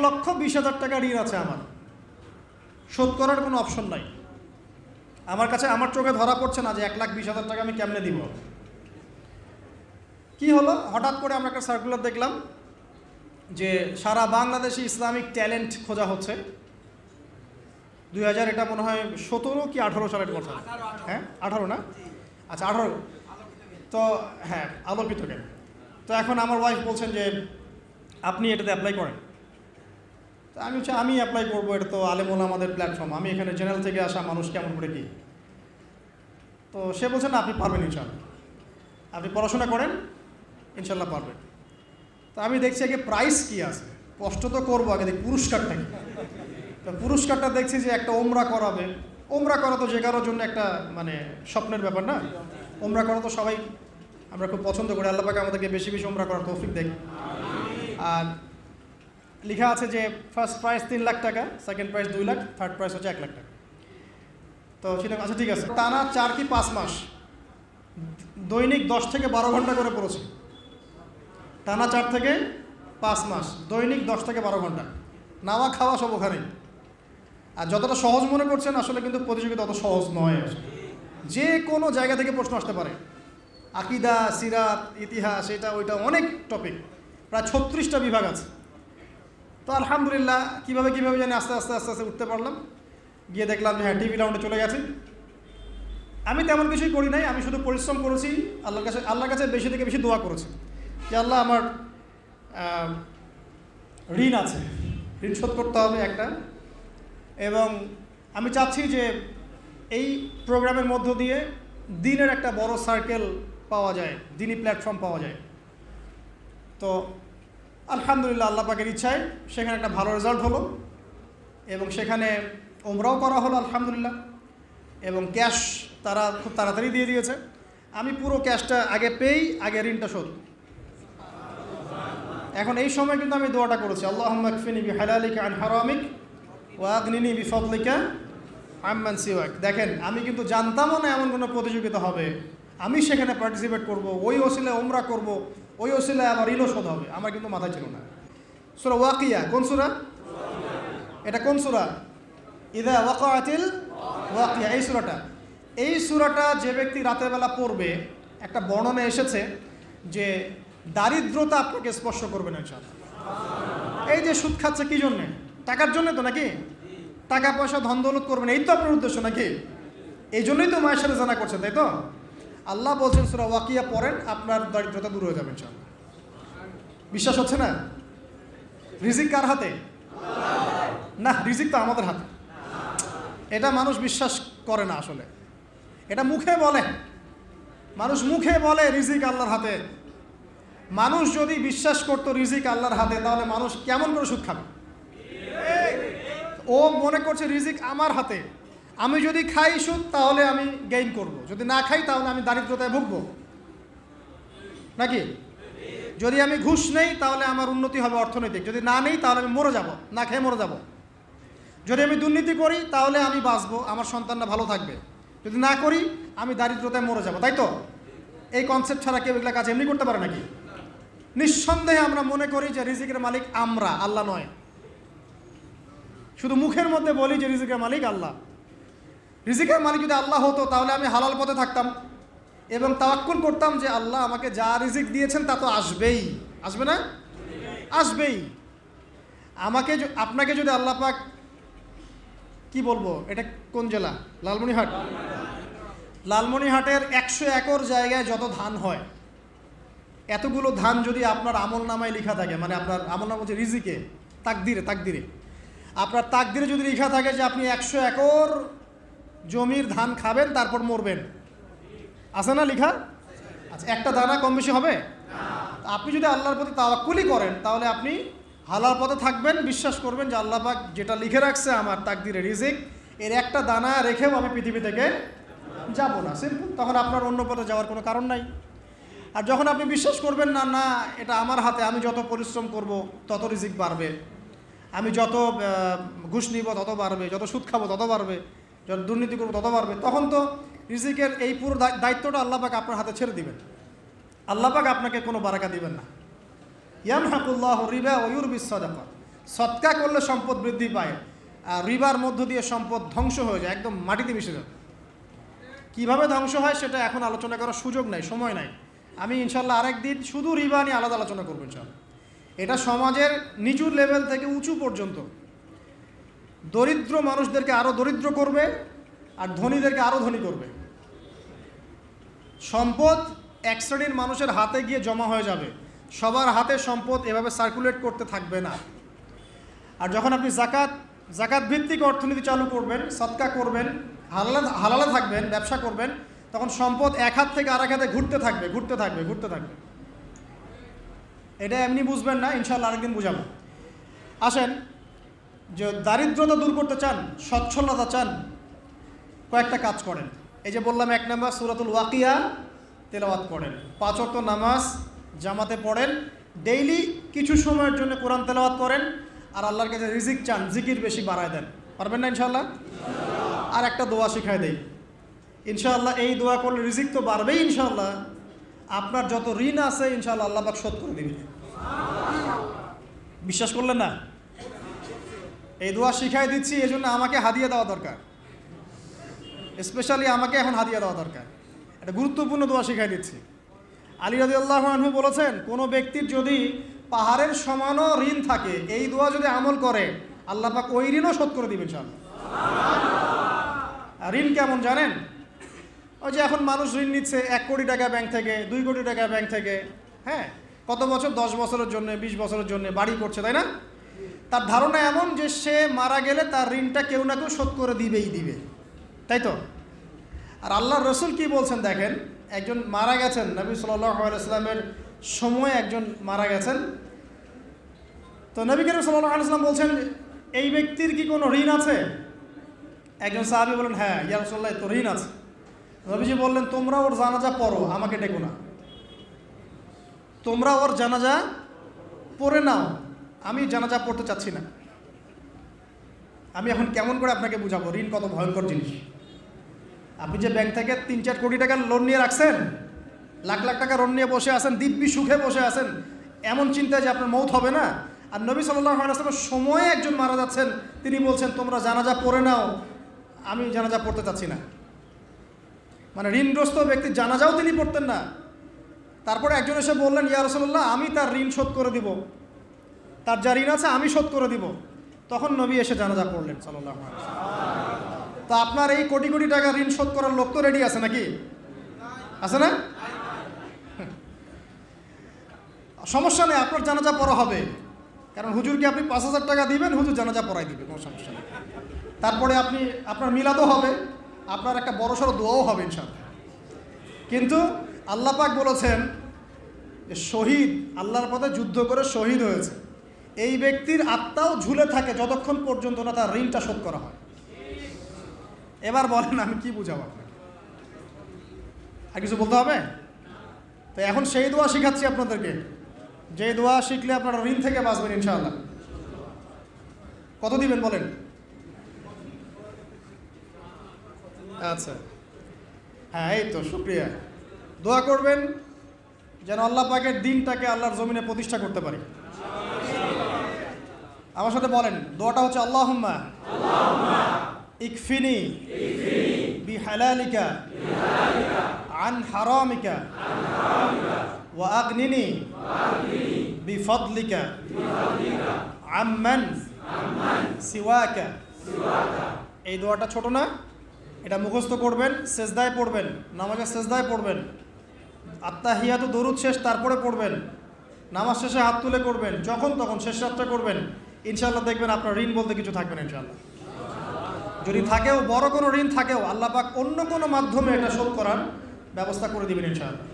1,20,000 টাকা ঋণ আছে আমার, শোধ করার কোনো অপশন নাই। আমার কাছে আমার চোখে ধরা পড়ছে না যে 1,20,000 টাকা আমি কেমনে দিব। কি হলো, হঠাৎ করে আমরা একটা সার্কুলার দেখলাম যে সারা বাংলাদেশে ইসলামিক ট্যালেন্ট খোঁজা হচ্ছে। 2000 এটা মনে হয় 17 কি 18 সালের কথা। হ্যাঁ 18 না, আচ্ছা 18। তো হ্যাঁ আলোকিত কেন। তো এখন আমার ওয়াইফ বলছেন যে আপনি এটাতে অ্যাপ্লাই করেন। তো আমি অ্যাপ্লাই করবো, এটা তো আলেমুল আমাদের প্ল্যাটফর্ম, আমি এখানে জেনারেল থেকে আসা মানুষ কেমন করে কি। তো সে বলছেন না আপনি পারবেন ইনশাল্লাহ, আপনি পড়াশোনা করেন ইনশাল্লাহ পারবেন। তো আমি দেখছি আগে প্রাইস কি আছে, কষ্ট তো করবো, আগে দেখি পুরস্কারটা কি। তো পুরস্কারটা দেখছি যে একটা ওমরা করাবে। ওমরা করা তো যে কারোর জন্য একটা মানে স্বপ্নের ব্যাপার না। ওমরা করা তো সবাই আমরা খুব পছন্দ করি, আল্লাহ পাক আমাদেরকে বেশি বেশি ওমরা করার তৌফিক দেয়। আর লেখা আছে যে ফার্স্ট প্রাইজ 3 লাখ টাকা, second prize 2 lakh, third prize হচ্ছে 1 লাখ টাকা। তো সেটা আচ্ছা ঠিক আছে, টানা 4 কি 5 মাস দৈনিক 10 থেকে 12 ঘন্টা করে পড়েছে। টানা 4 থেকে 5 মাস দৈনিক 10 থেকে 12 ঘন্টা, নাওয়া খাওয়া সব ওখানেই। আর যতটা সহজ মনে করছেন আসলে কিন্তু প্রতিযোগিতা অত সহজ নয়। যে কোনো জায়গা থেকে প্রশ্ন আসতে পারে, আকিদা, সিরাত, ইতিহাস, এটা ওইটা অনেক টপিক, প্রায় 36টা বিভাগ আছে। তো আলহামদুলিল্লাহ কীভাবে জানি আস্তে আস্তে উঠতে পারলাম। গিয়ে দেখলাম যে হ্যাঁ টিভি রাউন্ডে চলে গেছি। আমি তেমন কিছুই করি নাই, আমি শুধু পরিশ্রম করেছি, আল্লাহর কাছে বেশি থেকে বেশি দোয়া করেছি যে আল্লাহ আমার ঋণ আছে, ঋণ শোধ করতে হবে একটা। এবং আমি চাচ্ছি যে এই প্রোগ্রামের মধ্য দিয়ে দিনের একটা বড় সার্কেল পাওয়া যায়, দিনই প্ল্যাটফর্ম পাওয়া যায়। তো আলহামদুলিল্লাহ আল্লাহ পাকের ইচ্ছায় সেখানে একটা ভালো রেজাল্ট হলো এবং সেখানে ওমরাও করা হলো আলহামদুলিল্লাহ। এবং ক্যাশ তারা খুব তাড়াতাড়ি দিয়ে দিয়েছে। আমি পুরো ক্যাশটা আগে পেয়েই আগে ঋণটা শোধ। এখন এই সময় কিন্তু আমি দোয়াটা করেছি, আল্লাহুম্মা কফিনি বিহালালিকা আন হারামিক ওয়া আগনিনি বিফাদলিকা আম্মান সিওয়াক। দেখেন আমি কিন্তু জানতামও না এমন কোনো প্রতিযোগিতা হবে, আমি সেখানে পার্টিসিপেট করব, ওই ওসিলায় ওমরা করব, ওই ওসিলায় আমার ঋণও শোধ হবে, আমার কিন্তু মাথায় ছিল না। সূরা ওয়াকিয়া কোন সূরা? এটা কোন সূরা? ইযা ওয়াকাআতিল ওয়াকিয়া, এই সূরাটা যে ব্যক্তি রাতের বেলা পড়বে, একটা বর্ণনা এসেছে যে দারিদ্রতা আপনাকে স্পর্শ করবে না ইনশাআল্লাহ। এই যে সুদ খাচ্ছে কি জন্যে? টাকার জন্য তো নাকি? টাকা পয়সা ধন দৌলত করবেন এই তো আপনার উদ্দেশ্য নাকি? এই জন্যই তো মায়ের সাথে জানা করছেন, তাই তো? আল্লাহ বলছেন সূরা ওয়াকিয়া পড়েন, আপনার দারিদ্রতা দূর হয়ে যাবে ইনশাআল্লাহ। বিশ্বাস হচ্ছে না? রিজিক কার হাতে? না, রিজিক তো আমাদের হাতে। এটা মানুষ বিশ্বাস করে না আসলে, এটা মুখে বলে, মানুষ মুখে বলে রিজিক আল্লাহর হাতে। মানুষ যদি বিশ্বাস করতো রিজিক আল্লাহর হাতে, তাহলে মানুষ কেমন করে সুদ খাবে? ও মনে করছে রিজিক আমার হাতে, আমি যদি খাই সুদ তাহলে আমি গেইন করব, যদি না খাই তাহলে আমি দারিদ্রতায় ভুগবো নাকি? যদি আমি ঘুষ নেই তাহলে আমার উন্নতি হবে অর্থনৈতিক, যদি না নেই তাহলে আমি মরে যাব, না খেয়ে মরে যাব। যদি আমি দুর্নীতি করি তাহলে আমি বাঁচবো, আমার সন্তানরা ভালো থাকবে, যদি না করি আমি দারিদ্রতায় মরে যাব, তাই তো? এই কনসেপ্ট ছাড়া কেউ এগুলা কাজ এমনি করতে পারে নাকি? নিঃসন্দেহে আমরা মনে করি যে রিজিকের মালিক আমরা, আল্লাহ নয়। শুধু মুখের মধ্যে বলি যে রিজিকের মালিক আল্লাহ। রিজিকের মালিক যদি আল্লাহ হতো তাহলে আমি হালাল পথে থাকতাম এবং তাওয়াক্কুল করতাম যে আল্লাহ আমাকে যা রিজিক দিয়েছেন তা তো আসবেই, আসবে না? আসবেই। আপনাকে যদি আল্লাহ পাক, কি বলবো, এটা কোন জেলা? লালমনিরহাট। লালমনিরহাটের 100 একর জায়গায় যত ধান হয়, এতগুলো ধান যদি আপনার আমল নামায় লেখা থাকে, মানে আপনার আমল নাম হচ্ছে রিজিকে, তাকদিরে আপনার তাকদিরে যদি লেখা থাকে যে আপনি 100 একর জমির ধান খাবেন তারপর মরবেন, আছে না লেখা? আচ্ছা, একটা দানা কম বেশি হবে? আপনি যদি আল্লাহর প্রতি তাওয়াক্কুলই করেন তাহলে আপনি হালাল পথে থাকবেন, বিশ্বাস করবেন যে আল্লাহ পাক যেটা লিখে রাখছে আমার তাকদিরে রিজিক, এর একটা দানা রেখেও আমি পৃথিবী থেকে যাব না, সিম্পল। তখন আপনার অন্য পথে যাওয়ার কোনো কারণ নাই। আর যখন আপনি বিশ্বাস করবেন না, না এটা আমার হাতে, আমি যত পরিশ্রম করব তত রিজিক বাড়বে, আমি যত ঘুষ নিব তত বাড়বে, যত সুদ খাবো তত বাড়বে, যত দুর্নীতি করবো তত বাড়বে, তখন তো রিজিকের এই পুরো দায়িত্বটা আল্লাহ পাক আপনার হাতে ছেড়ে দিবেন। আল্লাহ পাক আপনাকে কোনো বারাকা দিবেন না। ইয়ামহাকুল্লাহু রিবা ওয়া ইউরবিস সাদাকা। সদকা করলে সম্পদ বৃদ্ধি পায়, আর রিবার মধ্য দিয়ে সম্পদ ধ্বংস হয়ে যায়, একদম মাটিতে মিশে যায়। কীভাবে ধ্বংস হয় সেটা এখন আলোচনা করার সুযোগ নাই, সময় নাই। আমি ইনশাল্লাহ আরেক দিন শুধু রিবা নিয়ে আলাদা আলোচনা করবো ইনশাল্লাহ। এটা সমাজের নিচু লেভেল থেকে উঁচু পর্যন্ত দরিদ্র মানুষদেরকে আরও দরিদ্র করবে, আর ধনীদেরকে আরও ধনী করবে। সম্পদ এক শ্রেণীর মানুষের হাতে গিয়ে জমা হয়ে যাবে, সবার হাতে সম্পদ এভাবে সার্কুলেট করতে থাকবে না। আর যখন আপনি জাকাত ভিত্তিক অর্থনীতি চালু করবেন, সদকা করবেন, হালালে থাকবেন, ব্যবসা করবেন, তখন সম্পদ এক হাত থেকে আরেক হাতে ঘুরতে থাকবে। এটা এমনি বুঝবেন না, ইনশাআল্লাহ আরেকদিন বুঝাবো। আসেন, যে দারিদ্রতা দূর করতে চান, সচ্ছলতা চান, কয়েকটা কাজ করেন। এই যে বললাম, 1 নম্বর সূরাতুল ওয়াকিয়া তেলাওয়াত করেন, 5 ওয়াক্ত নামাজ জামাতে পড়েন, ডেইলি কিছু সময়ের জন্য কোরআন তেলাওয়াত করেন, আর আল্লাহর কাছে রিজিক চান, জিকির বেশি বাড়ায় দেন। পারবেন না ইনশাআল্লাহ? আর একটা দোয়া শিখাই দেই ইনশাআল্লাহ। এই দোয়া করলে রিজিক তো বাড়বেই ইনশাআল্লাহ, আপনার যত ঋণ আছে ইনশাআল্লাহ আল্লাহ পাক শোধ করে দিবেন। বিশ্বাস করলেন না? এই দোয়া শিখাই দিচ্ছি, এই জন্য আমাকে হাদিয়া দেওয়া দরকার, স্পেশালি আমাকে এখন হাদিয়া দেওয়া দরকার। একটা গুরুত্বপূর্ণ দোয়া শিখাই দিচ্ছি। আলী রাদিয়াল্লাহু আনহু বলেছেন, কোনো ব্যক্তির যদি পাহাড়ের সমানও ঋণ থাকে, এই দোয়া যদি আমল করে, আল্লাহ পাক ওই ঋণও শোধ করে দিবেন ইনশাআল্লাহ। ঋণ কেমন জানেন? ওই যে এখন মানুষ ঋণ নিচ্ছে 1 কোটি টাকা ব্যাংক থেকে, 2 কোটি টাকা ব্যাংক থেকে, হ্যাঁ, কত বছর, 10 বছরের জন্য, 20 বছরের জন্য বাড়ি করছে, তাই না? তার ধারণা এমন যে সে মারা গেলে তার ঋণটা কেউ না কেউ শোধ করে দিবে, তাই তো? আর আল্লাহর রসুল কি বলছেন দেখেন, একজন মারা গেছেন, নবী সাল্লাল্লাহু আলাইহি ওয়াসাল্লামের সময় একজন মারা গেছেন। তো নবী করিম সাল্লাল্লাহু আলাইহি ওয়াসাল্লাম বলছেন, এই ব্যক্তির কি কোনো ঋণ আছে? একজন সাহাবী বলেন, হ্যাঁ ইয়া রাসূলুল্লাহ, তো ঋণ আছে। নবীজি বললেন, তোমরা ওর জানাজা পড়ো, আমাকে ডেকো না। তোমরা ওর জানাজা পড়ে নাও, আমি জানাজা পড়তে চাচ্ছি না। আমি এখন কেমন করে আপনাকে বুঝাবো ঋণ কত ভয়ঙ্কর জিনিস। আপনি যে ব্যাংক থেকে 3-4 কোটি টাকার লোন নিয়ে রাখছেন, লাখ লাখ টাকা লোন নিয়ে বসে আছেন, দিব্যি সুখে বসে আছেন, এমন চিন্তা যে আপনার মৌত হবে না। আর নবী সাল্লাল্লাহু আলাইহি ওয়াসাল্লামের সময়ে একজন মারা যাচ্ছেন, তিনি বলছেন তোমরা জানাজা পড়ে নাও, আমি জানাজা পড়তে চাচ্ছি না। মানে ঋণগ্রস্ত ব্যক্তির জানাজাও তিনি পড়তেন না। তারপরে একজন এসে বললেন, ইয়া রাসূলুল্লাহ, আমি তার ঋণ শোধ করে দিব, তার যা ঋণ আছে আমি শোধ করে দিব। তখন নবী এসে জানাজা পড়লেন সাল্লাল্লাহু আলাইহি ওয়াসাল্লাম। তো আপনার এই কোটি কোটি টাকা ঋণ শোধ করার লোক তো রেডি আছে নাকি? আছে না? সমস্যা নেই, আপনার জানাজা পড়া হবে, কারণ হুজুরকে আপনি 5,000 টাকা দিবেন, হুজুর জানাজা পড়াই দিবে, কোনো সমস্যা নেই। তারপরে আপনার মিলাদও হবে, আপনার একটা বড়সড় দোয়াও হবে ইনশাআল্লাহ। কিন্তু আল্লাহ পাক বলেছেন যে শহীদ, আল্লাহর পথে যুদ্ধ করে শহীদ হয়েছে, এই ব্যক্তির আত্মাও ঝুলে থাকে যতক্ষণ পর্যন্ত না তার ঋণটা শোধ করা হয়। এবার বলেন আমি কি বুঝাবো আপনাকে? আর কিছু বলতে হবে? তো এখন সেই দোয়া শিখাচ্ছি আপনাদেরকে, যে দোয়া শিখলে আপনারা ঋণ থেকে বাঁচবেন ইনশাআল্লাহ। কত দিবেন বলেন? আচ্ছা, হ্যাঁ, এই তো শুকরিয়া। দোয়া করবেন যেন আল্লাহ পাকের দিনটাকে আল্লাহর জমিনে প্রতিষ্ঠা করতে পারি। আমার সাথে বলেন, দোয়াটা হচ্ছে আল্লাহুম্মা ইকফিনি বিহালালিকা আন হারামিকা ওয়া আগনিনি বিফদলিকা আম্মান সিওয়াকা। এই দোয়াটা ছোট না, এটা মুখস্থ করবেন, সেজদায় পড়বেন, নামাজের সেজদায় পড়বেন, আত্তাহিয়াতু দরুদ শেষ তারপরে পড়বেন, নামাজ শেষে হাত তুলে করবেন, যখন তখন শেষ রাতটা করবেন। ইনশাআল্লাহ দেখবেন আপনার ঋণ বলতে কিছু থাকবে না ইনশাআল্লাহ। যদি থাকেও, বড় কোনো ঋণ থাকেও, আল্লাহ পাক অন্য কোনো মাধ্যমে এটা শোধ করার ব্যবস্থা করে দিবেন ইনশাআল্লাহ।